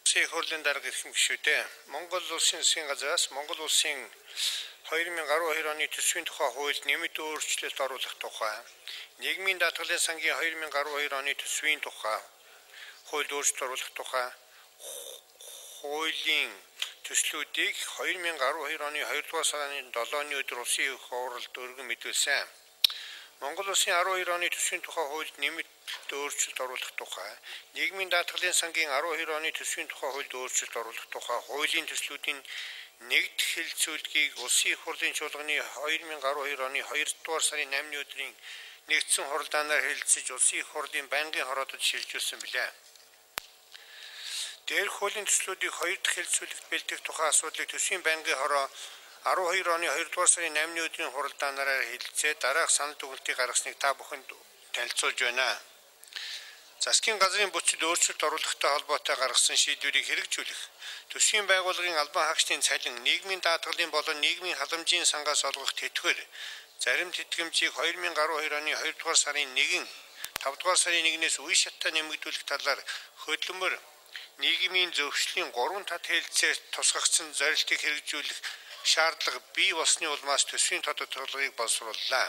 Улсын хурлын дарга ирэх гишүүдээ Монгол улсын засгийн газраас Монгол улсын 2012 оны төсвийн тухай хуульд нэмэлт өөрчлөлт оруулах тухай, нийгмийн даатгалын сангийн 2012 оны төсвийн тухай хуульд өөрчлөлт оруулах тухай хуулийн төслүүдийг 2012 оны 2 дугаар сарын 7-ны өдөр улсын их хурлд өргөн мэдүүлсэн. Монгол улсын 12 оны төсвийн тухай хуульд нэмэлт өөрчлөлт оруулах тухай, нийгмийн даатгалын сангийн 12 оны төсвийн тухай хуульд өөрчлөлт оруулах тухай хуулийн төслүүдийн нэгд хэлэлцүүлгийг улсын их хурлын чуулганы 2012 оны 2 дугаар сарын 8-ны өдрийн нэгдсэн хуралдаанаар хэлэлцэж улсын их хурлын байнгын хороодод шилжүүлсэн билээ. Дээрх хуулийн төслүүдийг 2 дахь хэлэлцүүлэгт бэлдэх тухай асуудлыг төсвийн байнгын хороо 12 оны 2 дугаар сарын 8-ны өдрийн хуралдаанаараа хэлэлцээ дараах санал дүгнэлтийг гаргасныг та бүхэнд танилцуулж байна. Засгийн газрын бүтэцэд өөрчлөлт оруулахтай холбоотой гаргасан шийдвэрийг хэрэгжүүлэх, төсвийн байгууллагын албан хаагчдын цалин, нийгмийн даатгалын болон нийгмийн халамжийн сангаас олгох тэтгэвэр, зарим тэтгэмжийг 2012 оны 2 дугаар сарын 1-н 5 дугаар сарын 1-ээс үе шаттай нэмэгдүүлэх талаар хөдөлмөр нийгмийн зөвшлийн 3 тат хэлэлцээр тусгагдсан зорилтыг хэрэгжүүлэх шаардлага бий болсны улмаас төсвийн тодорхойлгыг боловсрууллаа.